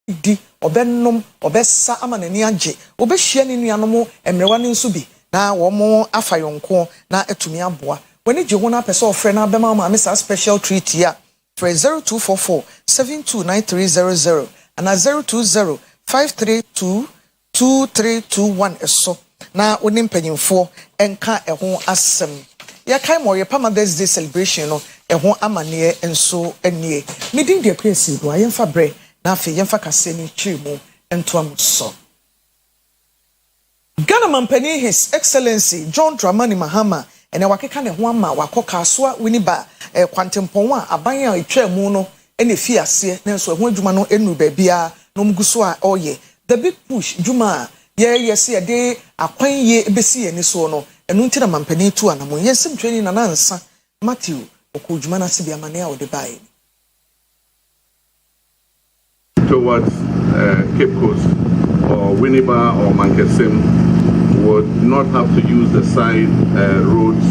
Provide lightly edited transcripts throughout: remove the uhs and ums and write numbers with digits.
di obennom obesa ama nani age obehia ne nuanom emrewa ne nso bi na wo afayonko na etumi aboa woni je ho na pese ofre na bema ma me special treat ya for 0244 729300 and 020 532 2321 eso na woni mpanyimfo enka eho asem ya kai mo Oyerepa Mother's Day celebration no eho amane enso anie midin de kwesi do ayemfa bre na afi yemfa kase ni twemu ento amuso Ghana Mampani His Excellency John Dramani Mahama ene wakeka ne ho ama wakoka soa winiba kwantempon a aban a etwemu no ene fi ase ne nso ho adwuma no enu ba bia no mguso a oye the big push dwuma yes ye de akwan ye ebesi ye ni so no enu nti na Mampani tu anamo yesim twani na nansa Matthew okudwuma na se bia mane a ode bae towards Cape Coast or Winneba or Mankesim would not have to use the side roads.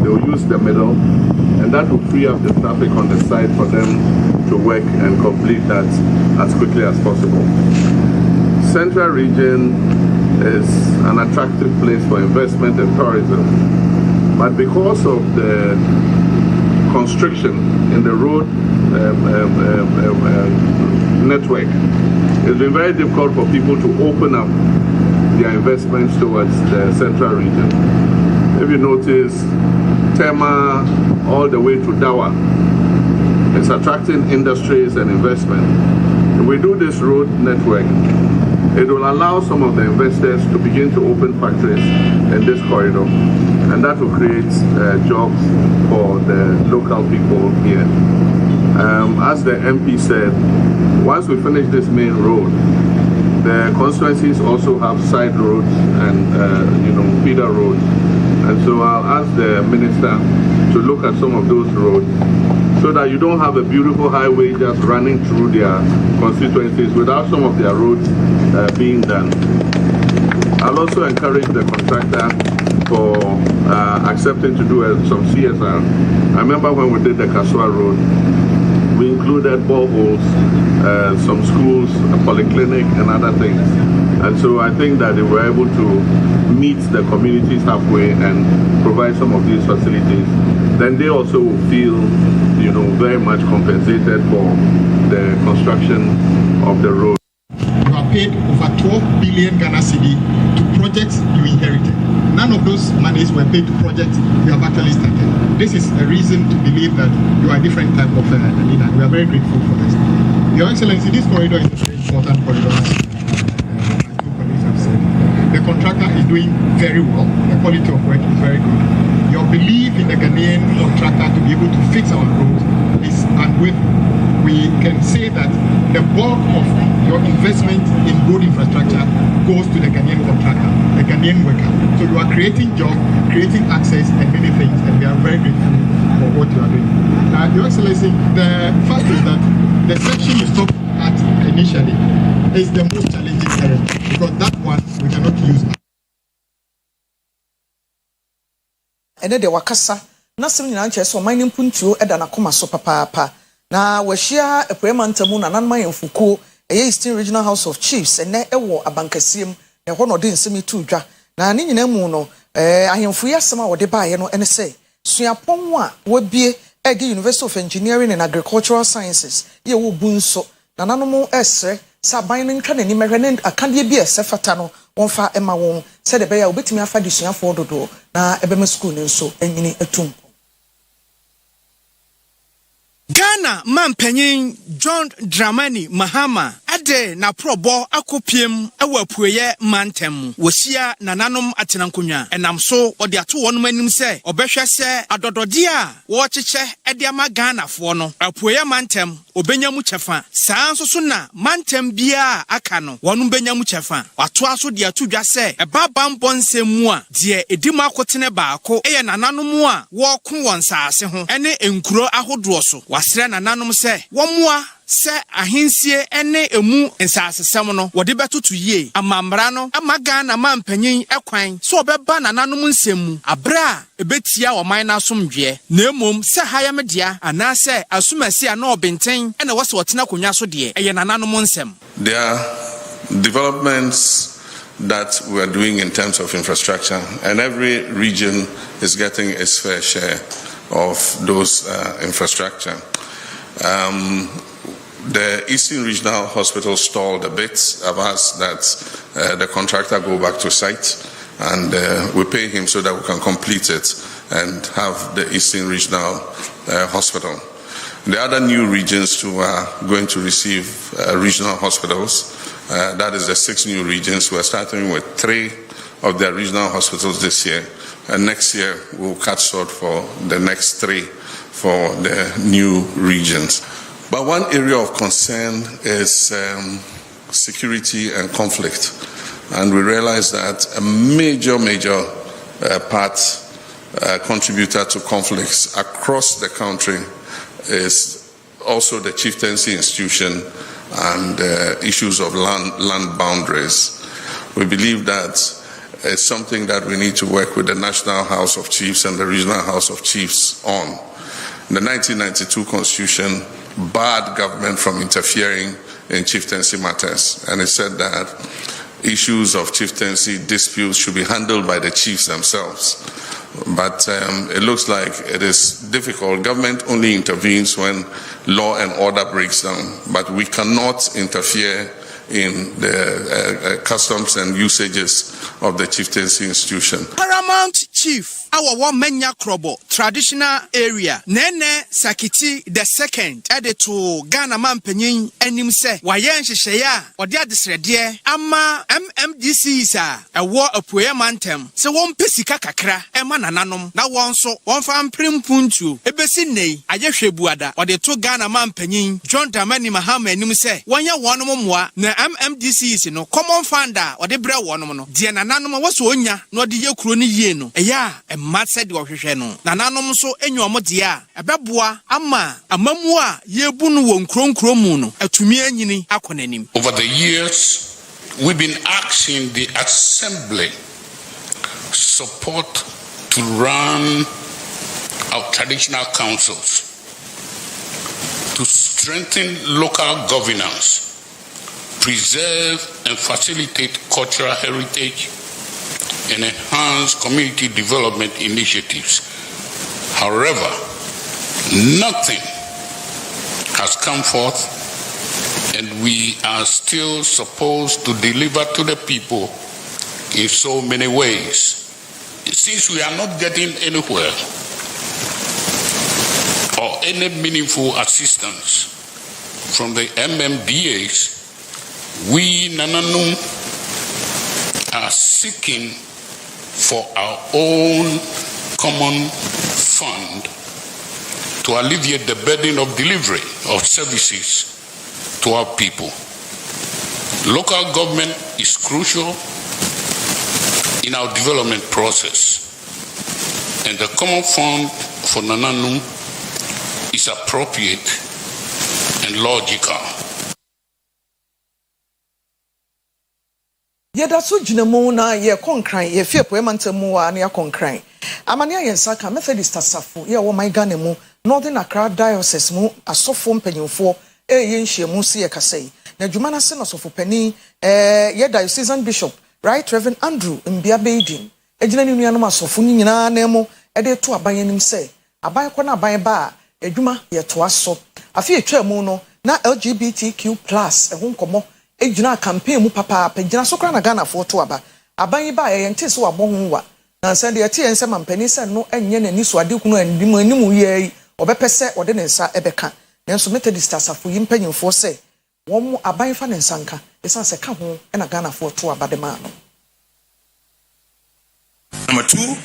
They will use the middle, and that will free up the traffic on the side for them to work and complete that as quickly as possible. Central region is an attractive place for investment and tourism, but because of the constriction in the road network, it's been very difficult for people to open up their investments towards the central region. If you notice, Tema all the way to Dawa is attracting industries and investment. If we do this road network, it will allow some of the investors to begin to open factories in this corridor, and that will create jobs for the local people here. As the MP said, once we finish this main road, the constituencies also have side roads and feeder roads, and so I'll ask the minister to look at some of those roads so that you don't have a beautiful highway just running through their constituencies without some of their roads being done. I'll also encourage the contractor for accepting to do some CSR. I remember when we did the Kasua Road, we included boreholes, some schools, a polyclinic, and other things. And so I think that they were able to meet the communities halfway and provide some of these facilities. Then they also will feel, very much compensated for the construction of the road. You have paid over 12 billion Ghana cedi to projects you inherited. None of those monies were paid to projects you have actually started. This is a reason to believe that you are a different type of leader. We are very grateful for this. Your Excellency, this corridor is a very important corridor, as two colleagues have said. The contractor is doing very well. The quality of work is very good. Your belief in the Ghanaian contractor to be able to fix our roads is unwavering. We can say that the bulk of your investment in road infrastructure goes to the Ghanaian contractor, the Ghanaian worker. So you are creating jobs, creating access, and many things, and we are very grateful for what you are doing. Your Excellency, the fact is that the section you stopped at initially is the most challenging area, because that one we cannot use. And then the wakasa, nothing in answer, so mining puntu eda na koma so papa. Na washia a premantamu na nanma yemfuko Eastern Regional House of Chiefs and ne ewo abankasiem ne ho no de nsemi tu dwa na ne nyina mu no ahemfu yasema wo de baaye no ene se suapon a wabie ege University of Engineering and Agricultural Sciences ye wo bunso na nanom esre saban ne ntwa nani mehwe ne akade bi esefata no wonfa ema won se de be ya obetimi afa de suafo dodo na ebema school ne nso enyini atum Ghana Mampanyin John Dramani Mahama ade na probo akopiem awapueye mantem wosia nananom atenankonwa enam so ode ato wonum anim se obehwe se adodode a wo cheche ede ama Ghana fo no apueye mantem obenyamu chefa saa nso so na mantem bia aka no wonum benyamu chefa wato aso de atodwa se ebaba mbonsemu a de edimu akotene baako eye nananom a wo ko won saase ho ene enkuro ahodo so wasre nananom se womoa se ahensie ene emu nsasesem no wode betoto yie amamra no amaga na mampanyin ekwan so obeba nananom nsemu abra ebetia oman na asomdwe na emom se hayamedia anase asumasi na obenten ene wose wotena konwa so de eye nananom nsem. There are developments that we are doing in terms of infrastructure, and every region is getting its fair share of those infrastructure. The Eastern Regional Hospital stalled a bit. I've asked that the contractor go back to site, and we pay him so that we can complete it and have the Eastern Regional Hospital. The other new regions too are going to receive regional hospitals. That is the 6 new regions. We're starting with 3 of their regional hospitals this year, and next year we'll cut short for the next 3 for the new regions. But one area of concern is security and conflict, and we realize that a major contributor to conflicts across the country is also the chieftaincy institution and issues of land boundaries. We believe that it's something that we need to work with the National House of Chiefs and the Regional House of Chiefs on. The 1992 Constitution barred government from interfering in chieftaincy matters, and it said that issues of chieftaincy disputes should be handled by the chiefs themselves. But it looks like it is difficult. Government only intervenes when law and order breaks down, but we cannot interfere in the customs and usages of the chieftaincy institution. Paramount Chief, our one menya krobo traditional area. Nene Sakiti the second added to Ghana Mampenyin enim se wayen hyehyea ode adesrede ama MMDC sa ewo apuye mantem se won pesika kakra ema nananom na won so won fa mprempuntu ebesi nei ayehwebuada ode to Ghana Mampenyin John Dramani Mahama enim se wonya wonom moa na MMDC si no common founder ode bre wonom no de nananom waso onya na ode yekuro ni yie no eya emma said wohwehwe no nananom so enyomo de a ebeboa ama amamu a yebu no won kronkromu no atumi anyini akonanim. Over the years, we've been asking the assembly support to run our traditional councils to strengthen local governance, preserve and facilitate cultural heritage, and enhance community development initiatives. However, nothing has come forth, and we are still supposed to deliver to the people in so many ways. Since we are not getting anywhere or any meaningful assistance from the MMDAs, we Nananum are seeking for our own common fund to alleviate the burden of delivery of services to our people. Local government is crucial in our development process, and the common fund for Nananum is appropriate and logical. Yeda so gyinamu na ye konkran ye fie poema ntamu wa na ye konkran amane ayensa ka Methodist asafo ye wo man Ghana mu Northern Accra Diocese mu asofo mpanyimfo ye nhyiamu se ye kasai na dwuma na se no sofo pani ye diocesan bishop Right Reverend Andrew Mbia Beidin egyina ni nuanom asofo ni nyina na mu de to aban anim se aban kɔ na aban ba adwuma ye to aso afi etwa mu no na LGBTQ+ ehun komo ejina campaign mu papa pejina so kra na Ghana fo to aba aban ba ye nte so wabɔ ho wa na sɛ de yɛte yɛn sɛ mampani sɛ no enye n'ani so ade kunu animu yɛ obɛpɛ ɔde ne nsa ɛbɛka nanso Methodist asafo yi mpanyimfo sɛ wɔn mu aban fa ne nsa nka ɛsan sɛ ka ho na Ghana fo to aba de ma no. Number 2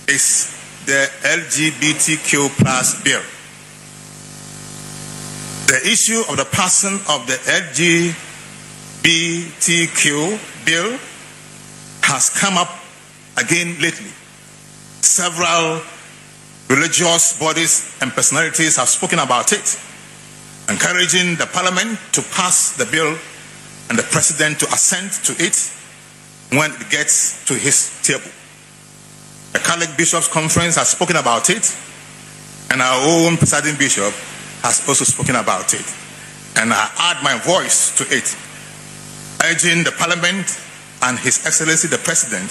is the LGBTQ+ bill. The issue of the passing of the LGBTQ bill has come up again lately. Several religious bodies and personalities have spoken about it. encouraging the Parliament to pass the bill and the President to assent to it when it gets to his table. The Catholic Bishops' Conference has spoken about it, and our own presiding bishop has also spoken about it. And I add my voice to it, urging the Parliament and His Excellency the President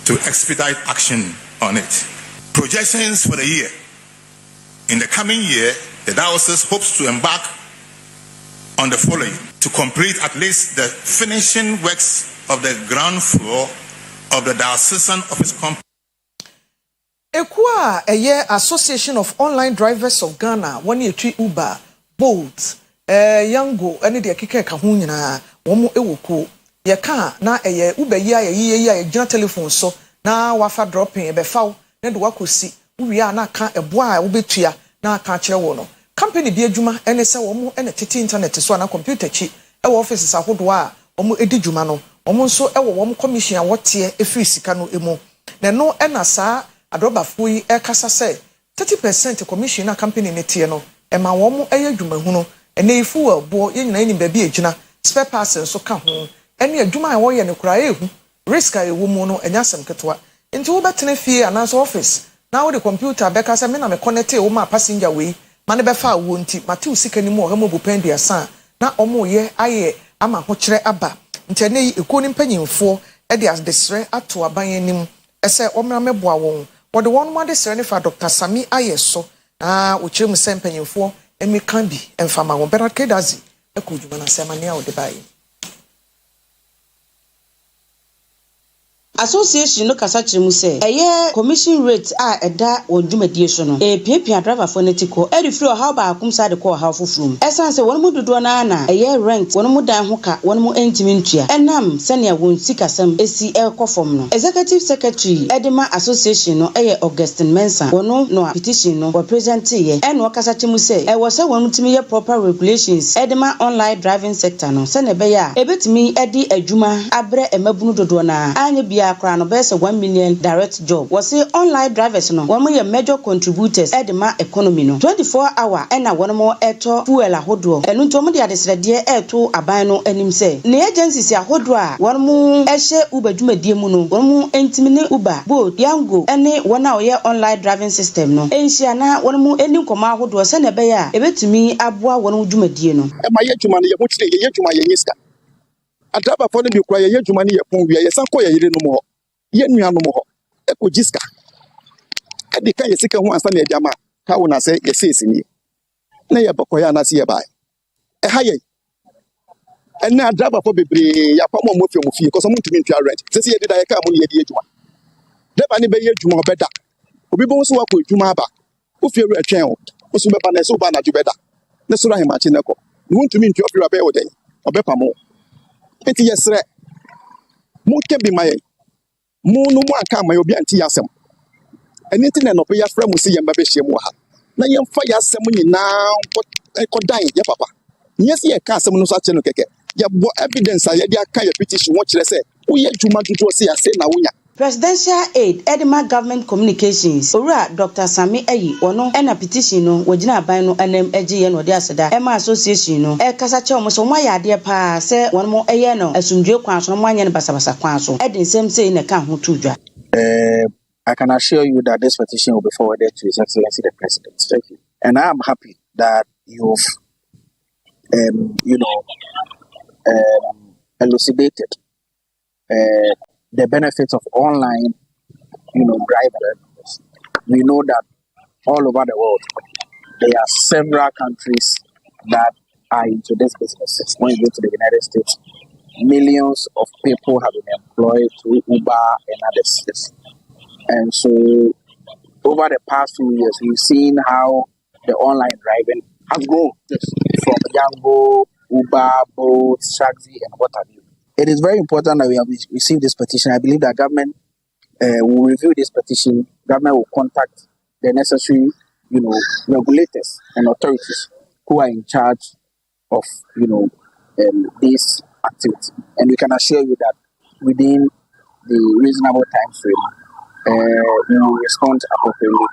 to expedite action on it. Projections for the year. In the coming year, the diocese hopes to embark on the following: to complete at least the finishing works of the ground floor of the diocesan office complex. Ekua Association of Online Drivers of Ghana, one year tree Uber, Bolt, Yango, any de kike kahunina, womu ewoko. Yaka na Uber ya jina telephone so na wafa dropping ebe foul, nedu wakosi, uya na kan eboa ubetua na kan chere wono. Company bi adwuma ene se womu ene tete internet so na computer chi e offices ahodo a womu edi dwuma no womu nso e womu commission a wote efiri sika no emu na no ena saa adrobafo yi e kasa se 30% commission na company ne tie no e ma womu eye dwuma hu no ene ifu abo ye nyina ni ba bi agina spare parts nso ka ho ene adwuma a wo ye ne kura ehu risk a ewu mu no enya asem ketwa nti wo betene fie ananso office na wo de computer be kasa me na me connect wo ma passenger we mane befa wo nti mate usika ni mu o hemo bupendi asa na omo ye aye ama ho kire aba nti ne eko ni mpanyimfo e de asdesre ato aban anim ese omra meboa won wode won ma de sere ne fa Dr. Sami aye so wo kire mu se mpanyimfo emi kan bi emfama won Bernard Kedazi e ko djuma na se mane a wo de baye. Association no kasa kire mu se eye commission rate a eda odwumadie so no piapia driver for netiko e refri o how ba akum side ko how fofrum esan se won mu dodo na eye rent won mu dan ho ka won mu entimi ntua enam sene won sikasam esi ekofom no executive secretary edema association no eye Augustine Mensa won no petition no present ye e no kasa kire mu se e wo se won mutimi ye proper regulations edema online driving sector no sene be ya ebetimi edi adwuma abre emabunu dodo na anya bia akra no bese 1 million direct job was say online drivers no one more major contributors edema economy no 24 hour ena one more eto fuel ahodo enu ntom de adesrede eto aban no anim se ne agencies ahodo a one mu ehye uber dwumadie mu no one mu entimi ne uber boat yango ene one a oye online driving system no enhia na one mu eni koma ahodo se ne be ya ebetumi aboa one dwumadie no e ma ye dwuma ne ye ho kire ye dwuma ye nyiska adaba fo ne bi kura ye dwuma ne ye pon wi ye san ko ye yire no mo ye nua no mo ho e ko jiska e de kan ye sika ho ansa na e jama ka wona se ye sesi ni na ye bakoya na se ye bai e ha ye e na adaba fo bebre ya pa mo mo fie ko so mo ntumi ntua rent se ye de da ye ka mo ye de dwuma deba ne be ye dwuma obeda obi bo so wa ko dwuma aba o fie re atwen o so be ba na so ba na dwubeda ne so rahima chi ne ko mo ntumi ntua fie aba e oden obepa mo eti yesre mo kebi maye mo no mo aka maye obi anti yasem eniti na no be yafra mo si yemba be hye mo ha na yemfa yasem nyina ko dan ye papa nyesi ye ka asem no so ache no keke ye bo evidence a ye de aka ye petition wo kire se wo ye dwuma dodo se ase na wonya Presidential Aid Edema Government Communications Ora Dr. Sami Ayi ono ena petition no wagina aban no enem egiye no de aseda ema association no e kasa che omo so mo ya de pa se won mo eye no asumdwe kwan so mo anya ne basabasa kwan so edin sem sei ne ka ho tudwa. I can assure you that this petition will be forwarded to His Excellency the President. Thank you. And I am happy that you've elucidated the benefits of online, driving. We know that all over the world, there are several countries that are into this business. When you go to the United States, millions of people have been employed through Uber and others. And so, over the past few years, we've seen how the online driving has grown from Yango, Uber, Bolt, Shagzy, and what have you. It is very important that we have received this petition. I believe that government will review this petition. Government will contact the necessary, regulators and authorities who are in charge of, this activity. And we can assure you that within the reasonable time frame, we will respond appropriately.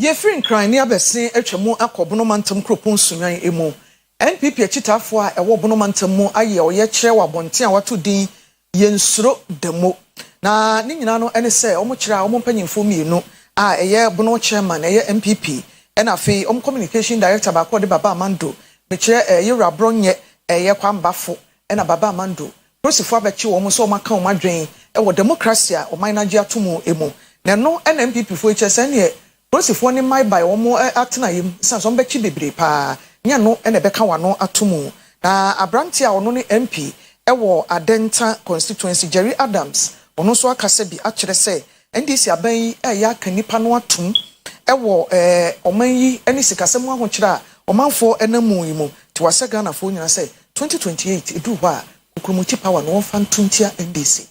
Ye free nkran ni abese atwamu akɔbono mantam kropon sunwan emu NPP achitafo a ɛwɔ bono mantam mu aye ɔyɛ kyerɛ wabonte a wato din yensuro demo na ne nyina no ene sɛ ɔmo kyerɛ a ɔmo mpanyimfo mienu a ɛyɛ bono chairman ɛyɛ MPP ɛna afei ɔmo communication director ba kɔ de Baba Amando me kyerɛ yewra bronye ɛyɛ kwambafo ɛna Baba Amando prosifo abɛkye wɔn so ɔmo aka ɔmo adwen ɛwɔ democracy a ɔman na gye atomu emu na no ɛna MPP fo kyerɛ sɛ ne prosifo ne mai by wɔn atena yim sanso ɔmo bɛkye bebre pa nya no ɛna bɛka wano atomu na abranti a ɔno ne MP ɛwɔ Adenta constituency Jerry Adams ɔno so akasa bi akyerɛ sɛ NDC aban yi ɛyɛ aka nipa no atom ɛwɔ ɔman yi ɛne sikasɛm ahokyerɛ a ɔmanfo ɛnamu yi mu te wasa Ghana fo nyina sɛ 2028 edu hɔ a okromuchi power no wɔmfa ntuntia NDC.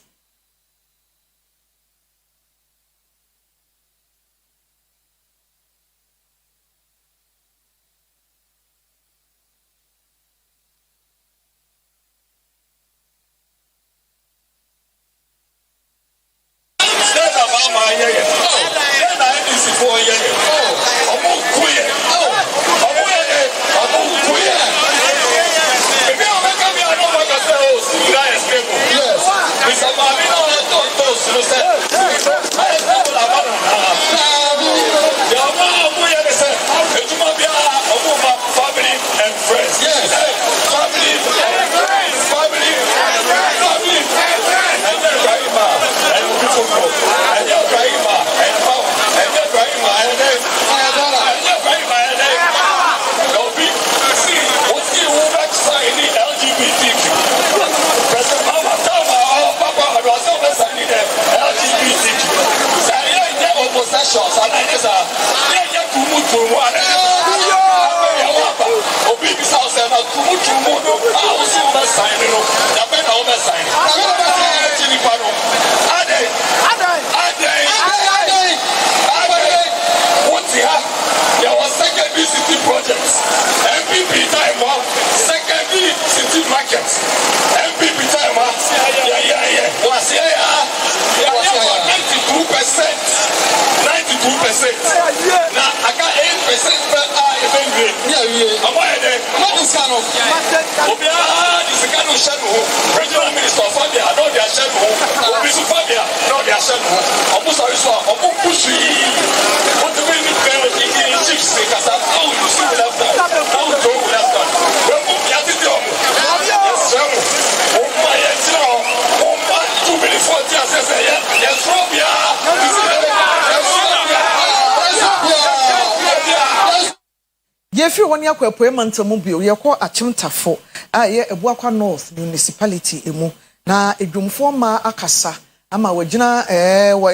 Yefi woni akwapoe mantamu bio yekɔ achimtafo a ye Ebuakwa North municipality emu na edwumfo ma akasa ama wagina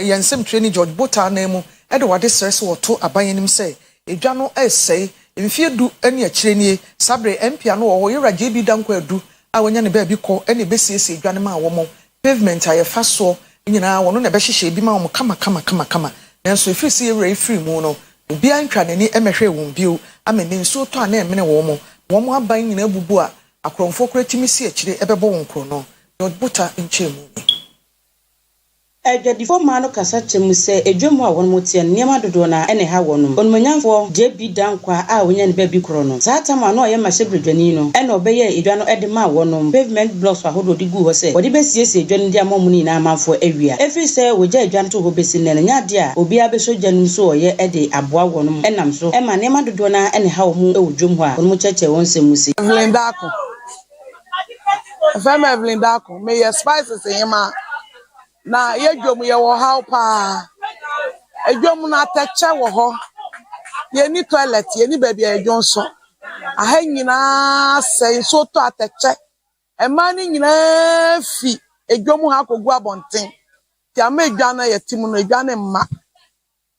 yensem training George Bota na emu de wade srese woto abanyenim sɛ edwa no ɛsɛe mfie du ane akyire nie sabre MP no wo yera JB danko adu a wonya ne ba bi kɔ ane besiesie edwa ne ma wo pavement ayefa so nyina wono na bɛhyehyɛ bi ma wo kama nanso efisi yewra efiri mu no obi antwa nani emehwe won bio amene nso to ana emene wo mo aban nyina bubu a akromfo kratimi si akire ebebo won kro no George Bota nchemu Ejadifo mano kasa chemu se edwom a won motie niema dodo na ene ha wonum onmanyamfo JB dankwa a wonya ne ba bi kro no saata ma no ye mahyebredwani no ene obeye edwa no ede ma wonum pavement blocks ahodo di gu ho se wodi besiesie edwa no di amom ni na amanfo awia efi se wogya edwa no to ho besi ne nya de a obi abeso dwanum so oye ede aboa wonum enam so ema niema dodo na ene ha wo mu edwom ho a won mo cheche won semusi Blindako Fema blindako me ye spices yema na yedwom ye wo haw pa edwom na atache wo ho ye ni toilet ye ni baby edwom so aha nyina sei so to atache e ma ni nyina fi edwom ha kogu abonten ti ama edwa na ye tim no edwa ne mma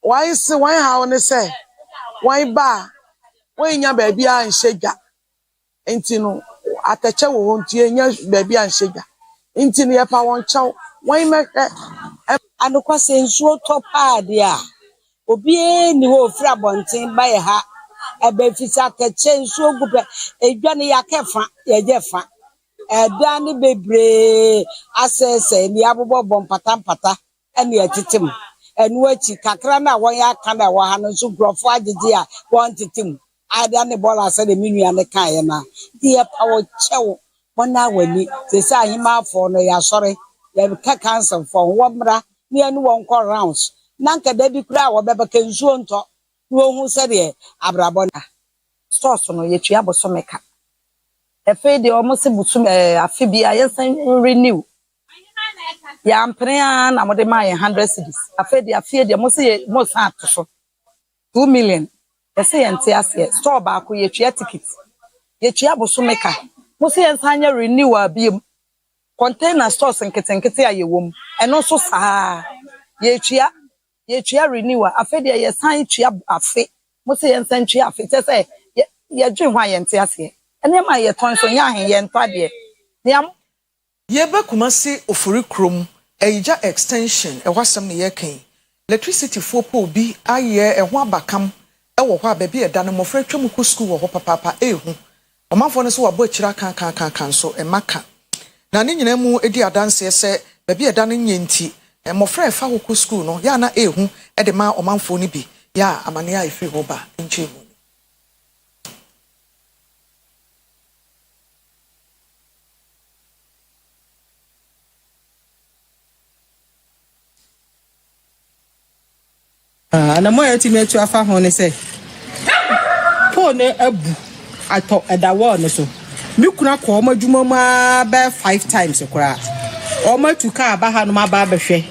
why se why haw ne say why ba why nya baby a nhegya enti no atache wo ho ntie nya baby a nhegya enti ne ye pa won chaw why make adokwa sensuo topa dia obi ni wo fra bonten ba ye ha ebe fisa keche nsuo gupe edwa ne yakefa ye jefa eda ne bebre asese ni abobo bompata ene atitim enuachi kakra na won ya aka na wa ha no so grofo agege a won titim ada ne bola se de minua ne kan ye na de pawo chewo wona wani se se ahima afo no ya sori ya ka cancel for womra ne anu won ko rounds nanka da bi kura wo beba ke nsuo nto wo hu se de abrabo na source no ye twa bosomeka efe de omo se busum afi bia yesan renew ya mprea na mo de ma 100 cedis afi de mo se mo sa atso 2 million ese yente ase store ba ko ye twa ticket ye twa bosomeka mo se yensan nya renew abiem container stores nketenkete ayewom eno so saa ye twa renew afi de yesan twa afi mo se yensan twa afi te se ye dwen hwa yente ase ene ma ye ton so nya he ye ntwa de ye ba kumasi ofuri krom eija extension e hwasem ne ye kan electricity for po bi aye e ho abakam e wo hwa ba bi e da no mofra twam ko school wo ho papa ehu omanfo ne so wabo akira kan so e maka na ne nyina mu edi adanse se ba bi e da no nyenti e mofra e fa ko school no ya na ehu e de ma omanfo ne bi ya amane ya efiri ho ba nchemu na mo yati me tu afa ho ne se po ne abu ato edawo ne so mi kuna ko ma dwuma ma ba 5 times kura o ma tu ka ba ha no ma ba behwe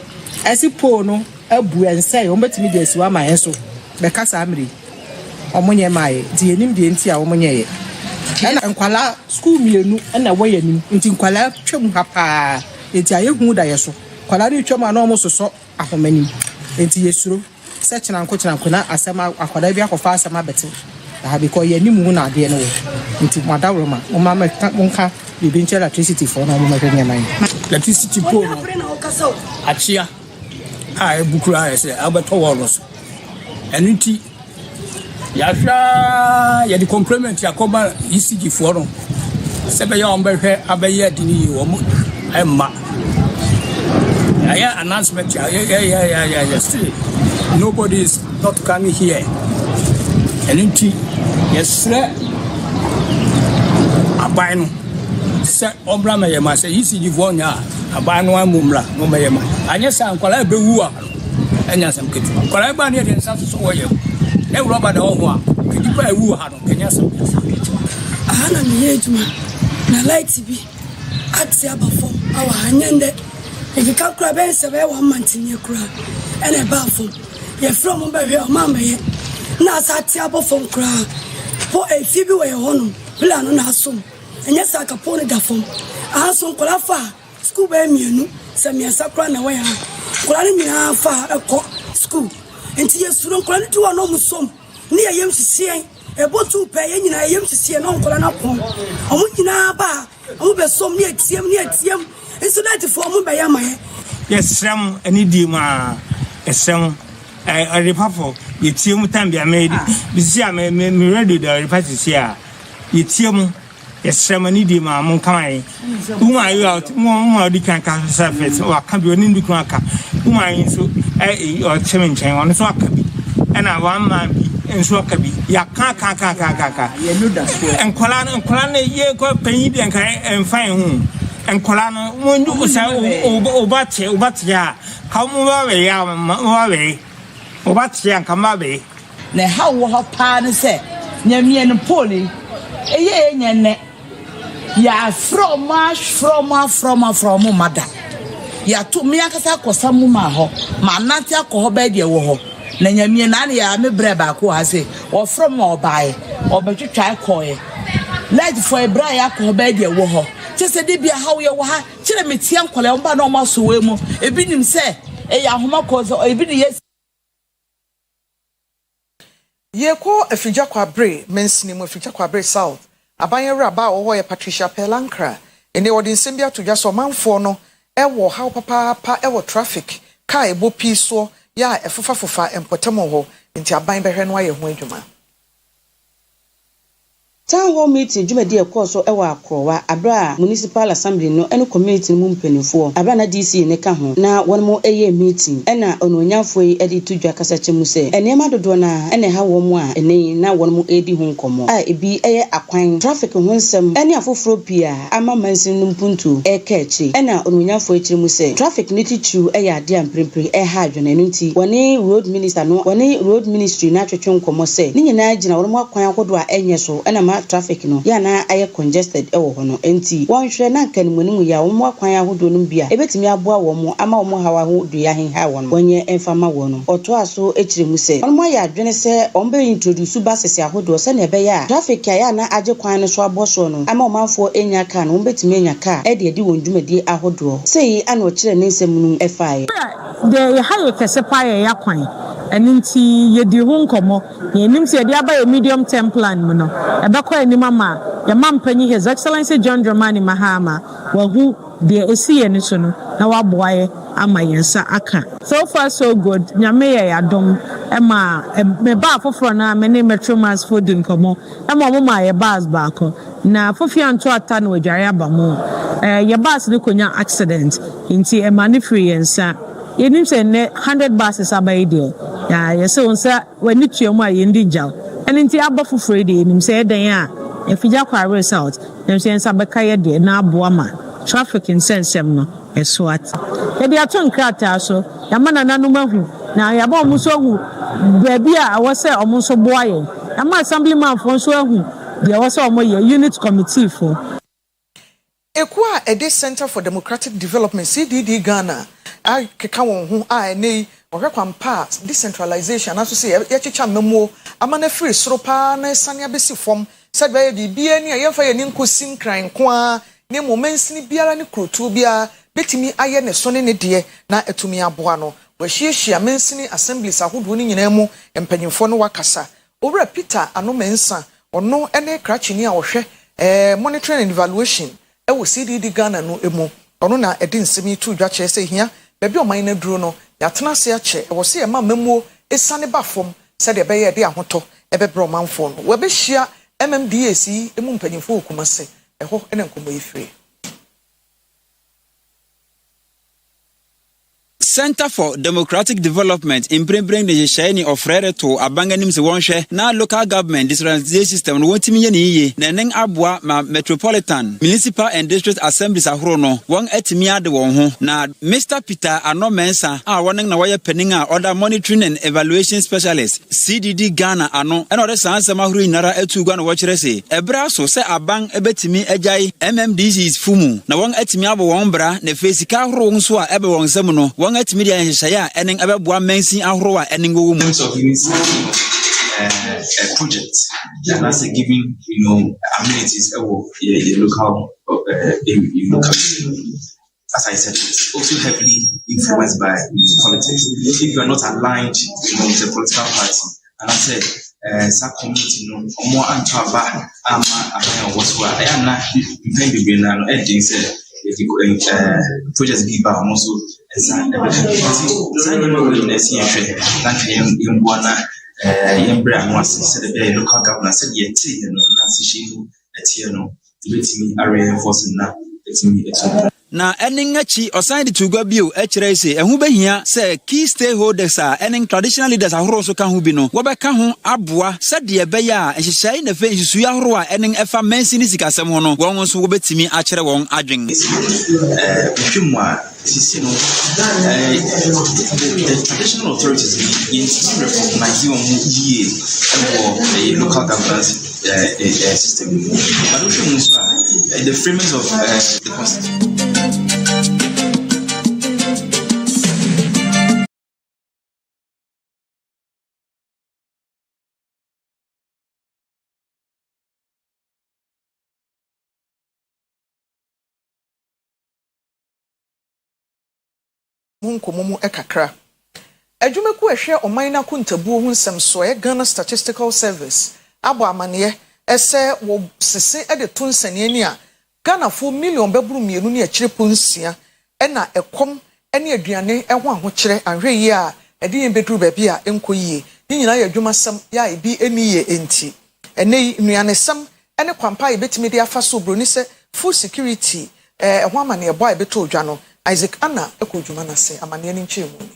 esi po no abu ense o matimi de asiwa ma yen so be kasa amiri o monye mai di enim de enti a o monye ye na nkwala school mienu na wo yanim nti nkwala twem ha pa enti ayehu da ye so kwala ri twem ana o mo soso ahomanim enti yesuro sechina nko na asema akwada bi akofa asema beti ha because ye nimu na ade no nti madawro ma o ma nka bibi nche electricity for na mo ma hwenya man electricity pole no achia a ebukura ese abeto wo so enu nti ya hwa ye di complement yakoba ECG for no sebe ya ombe hwe abaye adini wo mo emma aya announcement ya still nobody is not coming here and until yesre abano se obra me yema se yisi divonya abano amumra no me yema anya sa nkwala bewu a anya sam ketu nkwala ba ne de nsa so wo yem e wuro ba da ho a kedi ba ewu ha no kenya sam ana me yejuma na light bi ati abafo awa anyende e ka kura be se be 1 month ni kura ene ba fo ye from be hwe o ma me na sa ti abafo kura po e fi bi we ho no plan no na asom enye sa ka po ne da fo aso kura fa school be mienu se me sakura na we ha kura ni nyina fa ekọ school enti ye suru kura ni tuwa no musom ni ye yem sisien e botu pe ye nyina yem sisien no kura na pon o mu nyina ba o be som ni etiem so that for mu be ya ma yes sam ani di ma esem a repafo yetiem time bia me bisi a me ready the reparty here yetiem yesem ani di ma mon kan uma you out mo di kan ka surface o aka bi oni ndu kan aka uma yin so o chemenchen won so aka bi na one man bi enso aka bi ya ka ye no da so enkola na ye ko panyi de kan enfan hu enkola no mondu usa obate ya ka mo ba we ya mo we obate ya ka ma be na ha wo ha pa ne se nyamie no poli eye nyane ya from mother ya to me akasa kosa mu ma ho ma nante akọ ba de wo ho na nyamie na ya me bre ba ko ha se o from obae obetwitwa koye let for ebra ya ko ba de wo ho chese de bia ha wo ye wo ha kire metia nkwale o ba na o ma so we mu ebinim se ya homa ko so ebi ne ye ko afija kwa bre mensini mu afija kwa bre south abanyere aba wo ye Patricia Pelankra ene wodi nsembia to dwa so manfo no e wo ha papa e wo traffic ka ebo piso ya efofa empotemo ho nti aban behwe no aye ho adwuma Town hall meeting dwumadi ekọ so ewa akrowa abra municipal assembly no ene community mu mpanifo abra na DC ne ka ho na wonmo eye meeting ena ononyafo yi edi tudwa kasa chemu se enema dodo na ene ha wo mu a ene na wonmo edi ho nkomo a ebi eye akwan traffic ho nsem ene afoforo pia ama mansin no mpuntu ekechi ena ononyafo echiremu se traffic ni tichu eye ade amprempre ha adwene no nti woni road minister no woni road ministry na twetwe nkomo se ni nyina gina wonmo akwan akodo a enye so ena traffic no ya na aye congested ewo hono enti won hwe na kan munmu ya wo mo akwan ahodo no bia ebetimi aboa wo mo ama wo mo hawa ho du ya hen ha wo no wonye emfama wo no oto aso echiremu se won mo ya adwene se ombe introduce buses ahodo se na ebe ya traffic ya na aje kwan no so aboso no ama omanfo enya ka no betimi enya ka e de won dwumadi ahodo sei ana o kire ne nsem nu efai de haye kese pa ya kwan eninti yedi ho nkomo yenim se de aba ye medium term plan mu no ebekọ enim ama ya mampanyi His Excellency John Dramani Mahama wahu de esiye ni so no na waboaye ama yensa aka so far so good nyame ya dom ema me ba foforo na me ne Metro Mass for din nkomo ema mo ma ye bus baako na fofia nto ata na wadware aba mo ye bus ni konya accident nti ema ni free yensa yenim se ne 100 buses abaye de ya yese onsa wani tuamu a yendi jaw eninti aba foforo de yenim se eden a efija kwa result dem se ensa beka ye de na aboa ma traffic in sensem no eswat e de aton krata so ya mana nanum ahu na ya ba omuso hu baabi a wose omuso boa ye ya ma assemblyman fo so ahu de wose omoye unit committee fo Ekwa ede Center for Democratic Development CDD Ghana a keka won ho a ene ohwekwampa decentralization aso se ye chicha memo amana free soro pa na sane abesi fom said by bibia ni ayemfa ye ni nkosim kran ko a ne momensini biara ne krotu bia betimi aye ne so ne de na etumi aboa no wahyiehia mensini assemblies ahodo ni nyina mu empanyimfo no wakasa owura Peter Anomensa ono ene krachini a wohwe monitoring and evaluation ewo CDD Ghana no emu ono na edi nsemi tu dwa che se hia bebi oman na duro no yatena se a che ewo se ema memuo esane ba fom se de be ye de ahoto ebebre omanfo no we be hia MMDAC emu mpanyimfo okumase eho ene nkomo yefre Center for Democratic Development in bring the shiny of rare to abanganim se wonhwe na local government decentralization system no wotimi ye niye na nen aboa ma metropolitan municipal and district assemblies ahoro no won atimi ade won ho na Mr. Peter Anomensa a wonen na waye penin a order monitoring and evaluation specialist CDD Ghana ano ena ode sansem ahoro inara atugwa na wo kire se ebra so se aban ebetimi agai MMDCs fumu na won atimi abo won bra na fesika ahoro nso a ebe won sem no won media Shaya and Ababua Mensi Ahroa and Ingo terms of a project and that's giving amenities the local as I said, it's also heavily influenced by politics. If you are not aligned with the political party, and I said some community more antaba whatsoever I am not depending on anything said projects give also local government said na eningachi oside to go bio ekire se ehu behia se key stakeholders a enin traditional leaders ahoro so kan hu bi no wo be ka ho aboa se de be ya ehyehyai na fe hyesu ahoro a enin efa mensi ni sikasem ho no won so wo betimi a kire won adwen twimwa sisi no the traditional authorities in recognize on ye the local government system but also the framers of the constitution nkomomu ekakra adwumeku ehwe oman na kuntabuo hu nsem so Ghana Statistical Service abo amane ese wo sese ede to nsane ni a Ghana fo million beburu mienu ne akire ponsia ena ekom ene aduane eho ahokire ahwe yi a ede yen beduru ba bia enkoyie ni nyina ya adwumasem ya ebi eniye enti ene nuane sam ene kwampa yebetimi de afa so broni se food security ho amane ebo a beto odwa no Isaac Anna ekodwuma na se amane ni nchemu ni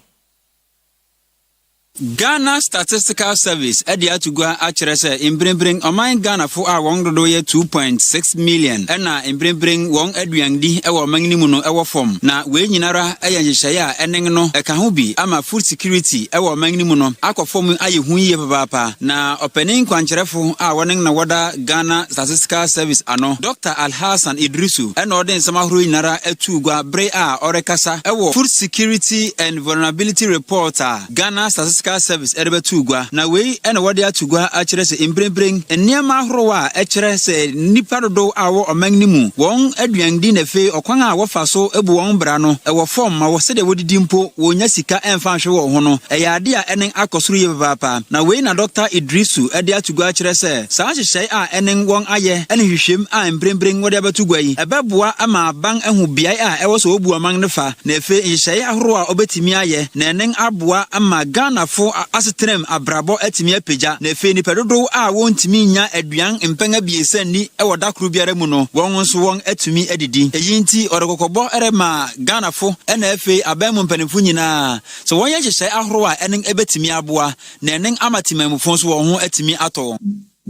Ghana Statistical Service edi atugwa akire se imbrenbren oman Ghana fo a won dodo ye 2.6 million ena imbrenbren won aduandi ewo mangni mu no ewo fom na we nyinara eye nhyehyeye a enen no eka ho bi ama food security ewo mangni mu no akofom aye hu ye papa na opening kwancherefo a wonen na woda Ghana Statistical Service ano Dr. Alhassan Idrisu ena odin samahuru nyinara atugwa bre a orekasa ewo food security and vulnerability reporter Ghana Statistical Service erebetugwa na wei ena wode atugwa akire se imbrenbren eniema ahorowa akire se nipa dodo awo omagnimu won aduandi na fe okwan a wofa so ebu won bra no ewo form ma wo se de wodidi mpo wonya sika emfa hwe wo ho no eyade a enen akosoro ye papa na wei na Dr. Idrisu ede atugwa akire se saa hyehyai a enen won aye ene hwehwem a imbrenbren wode abatugwa yi ebeboa ama ban ehu biai a ewo so obu amang ne fa na efe hyehyai ahorowa obetimi aye na enen aboa ama Ghana fo asetrem abrabo atimi apagya na efe ni pedodo a wontimi nya aduan mpenga biesa ni ewoda kru biara mu no won so won atumi adidi eyinti orekokobo erema Ghana fo na efe abamu mpanimfu nyina so won ye hyehyai ahoro a enen ebetimi aboa na enen amatimamufo so won ho atimi ato.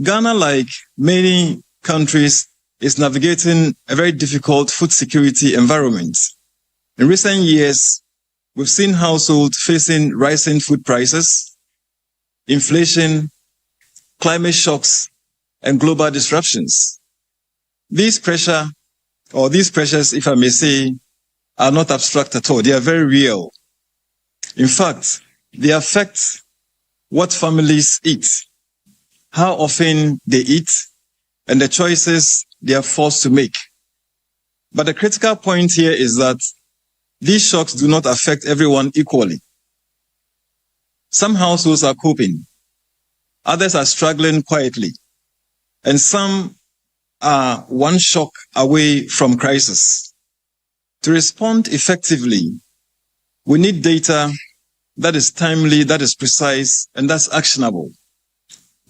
Ghana, like many countries, is navigating a very difficult food security environment. In recent years, we've seen households facing rising food prices, inflation, climate shocks, and global disruptions. These pressures, if I may say, are not abstract at all. They are very real. In fact, they affect what families eat, how often they eat, and the choices they are forced to make. But the critical point here is that these shocks do not affect everyone equally. Some households are coping, others are struggling quietly, and some are one shock away from crisis. To respond effectively, we need data that is timely, that is precise, and that's actionable.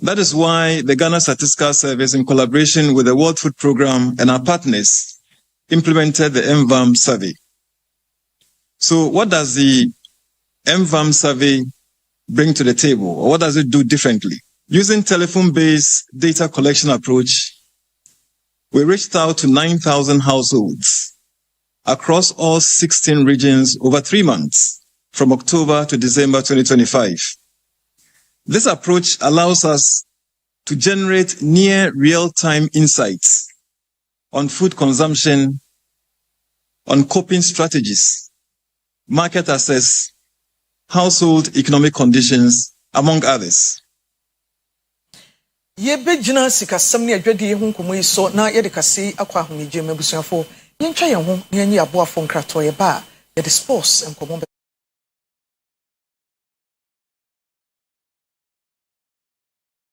That is why the Ghana Statistical Service, in collaboration with the World Food Programme and our partners, implemented the MVAM survey. So what does the MVAM survey bring to the table, or what does it do differently? Using telephone-based data collection approach, we reached out to 9,000 households across all 16 regions over 3 months, from October to December 2025. This approach allows us to generate near real-time insights on food consumption, on coping strategies, market access, household economic conditions, among others. Yebejina sikasam ne adwade ho nkomo yi so na ye de kase akwa ahomegye mabusuafo ye ntwa ye ho ne anyi aboafo nkrato ye ba ye de sports nkomo